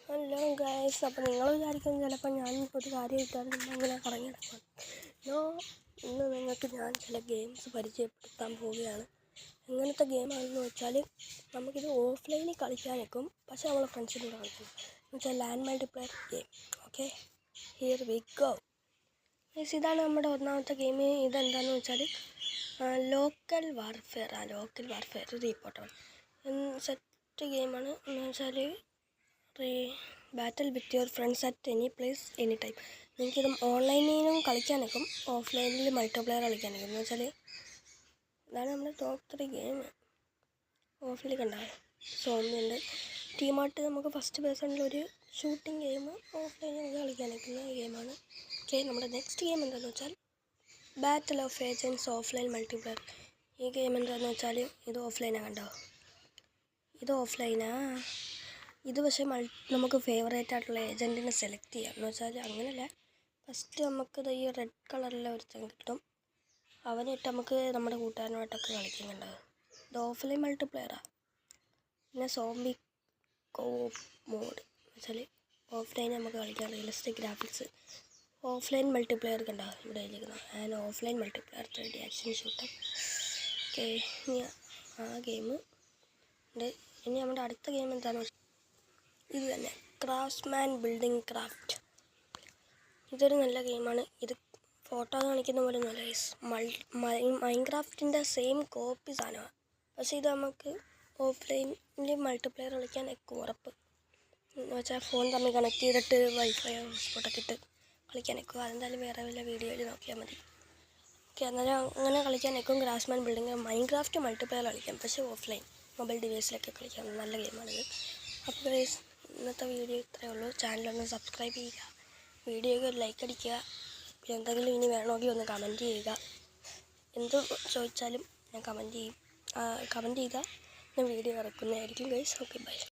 Hello guys, അപ്പോൾ നിങ്ങൾ വിചാരിക്കുന്നത് ചിലപ്പോൾ ഞാൻ ഒരു കാര്യം ഇട്ടാൽ ഇങ്ങനെ കറങ്ങി നടക്കും. ഇന്ന് നിങ്ങൾക്ക് ഞാൻ ചില ഗെയിംസ് പരിചയപ്പെടുത്താൻ പോവുകയാണ്. എങ്ങനത്തെ ഗെയിമാണെന്ന് വെച്ചാൽ നമുക്കിത് ഓഫ്ലൈനിൽ കളിക്കാനൊക്കും, പക്ഷേ നമ്മളെ ഫ്രണ്ട്സിൻ്റെ കൂടെ കളിക്കണം എന്ന് വെച്ചാൽ land multiplayer game. Okay, here we go. ഇതാണ് നമ്മുടെ ഒന്നാമത്തെ ഗെയിം. ഇതെന്താണെന്ന് വെച്ചാൽ ലോക്കൽ വാർഫെയർ റീപ്പോർട്ടബിൾ സെറ്റ് ഗെയിമാണ്. എന്ന് വെച്ചാൽ battle with your friends at any place any time. നിങ്ങൾക്കിത് ഓൺലൈനിലും കളിക്കാനൊക്കും, ഓഫ്ലൈനിൽ മൾട്ടിപ്ലെയർ കളിക്കാനൊക്കും. എന്ന് വെച്ചാൽ ഇതാണ് നമ്മുടെ ടോപ്പ് 3 ഗെയിം. ഓഫിൽ കണ്ട സോംബി ഉണ്ട്. ടീമായിട്ട് നമുക്ക് ഫസ്റ്റ് പേഴ്സണിൽ ഒരു ഷൂട്ടിംഗ് ഗെയിം ഓഫ്ലൈനിൽ നമുക്ക് കളിക്കാനൊക്കുന്ന ഗെയിമാണ്. ഓക്കെ, നമ്മുടെ നെക്സ്റ്റ് ഗെയിം എന്താണെന്ന് വെച്ചാൽ battle of agents offline multiplayer. ഈ ഗെയിം എന്താണെന്ന് വെച്ചാൽ ഇത് ഓഫ്ലൈനാണ്. കണ്ടോ, ഇത് ഓഫ്ലൈനാ. ഇത് പക്ഷേ നമുക്ക് ഫേവറേറ്റ് ആയിട്ടുള്ള ഏജൻറ്റിനെ സെലക്ട് ചെയ്യാം. എന്ന് വെച്ചാൽ അങ്ങനെയല്ല, ഫസ്റ്റ് നമുക്കിത് ഈ റെഡ് കളറിലെ ഒരുത്തൻ കിട്ടും. അവനിട്ട് നമുക്ക് നമ്മുടെ കൂട്ടുകാരനുമായിട്ടൊക്കെ കളിക്കുന്നുണ്ടാവും. ഇത് ഓഫ്ലൈൻ മൾട്ടിപ്ലെയറാണ്. പിന്നെ സോംബി കോപ്പ് മോഡ് എന്ന് വെച്ചാൽ ഓഫ്ലൈൻ നമുക്ക് കളിക്കാം. റിയലിസ്റ്റിക് ഗ്രാഫിക്സ് ഓഫ്ലൈൻ മൾട്ടിപ്ലെയർ കണ്ടാവും ഇവിടെ എഴുതിയിരിക്കുന്നത്. And offline multiplayer 3D action shooter. Okay, ഇനി ആ ഗെയിം ഉണ്ട്. ഇനി നമ്മുടെ അടുത്ത ഗെയിം എന്താണെന്ന് വെച്ചാൽ ഇത് തന്നെ, ക്രാഫ്റ്റ്സ്മാൻ ബിൽഡിംഗ് ക്രാഫ്റ്റ്. ഇതൊരു നല്ല ഗെയിമാണ്. ഇത് ഫോട്ടോ കാണിക്കുന്ന പോലെ ഒന്നുമല്ല ഗൈസ്, മൈൻക്രാഫ്റ്റിൻ്റെ സെയിം കോപ്പി സാധനമാണ്. പക്ഷേ ഇത് നമുക്ക് ഓഫ്ലൈനിൽ മൾട്ടിപ്ലെയർ കളിക്കാൻ ഒക്കെ ഉറപ്പ്. എന്ന് വെച്ചാൽ ഫോൺ തമ്മിൽ കണക്ട് ചെയ്തിട്ട് വൈഫൈ ഹോട്ട്സ്പോട്ടൊക്കെ ഇട്ട് കളിക്കാനൊക്കെ. അതെന്തായാലും വേറെ വല്ല വീഡിയോയിൽ നോക്കിയാൽ മതി. ഓക്കെ, അന്നേരം അങ്ങനെ കളിക്കാനൊക്കെ ക്രാഫ്റ്റ്സ്മാൻ ബിൽഡിംഗ് മൈൻക്രാഫ്റ്റ് മൾട്ടിപ്ലെയർ കളിക്കാം, പക്ഷേ ഓഫ്ലൈൻ മൊബൈൽ ഡിവൈസിലൊക്കെ കളിക്കാം. നല്ല ഗെയിമാണിത്. അപ്പോൾ ഗൈസ്, ഇന്നത്തെ വീഡിയോ ഇത്രയേ ഉള്ളൂ. ചാനലൊന്ന് സബ്സ്ക്രൈബ് ചെയ്യുക, വീഡിയോയ്ക്ക് ഒരു ലൈക്ക് അടിക്കുക. പിന്നെ എന്തെങ്കിലും ഇനി വേണമെങ്കിൽ ഒന്ന് കമൻറ്റ് ചെയ്യുക. എന്ത് ചോദിച്ചാലും ഞാൻ കമൻറ്റ് ചെയ്യും. കമൻറ്റ് ചെയ്താൽ ഞാൻ വീഡിയോ ഇറക്കുന്നതായിരിക്കും ഗൈസ്. Okay, by.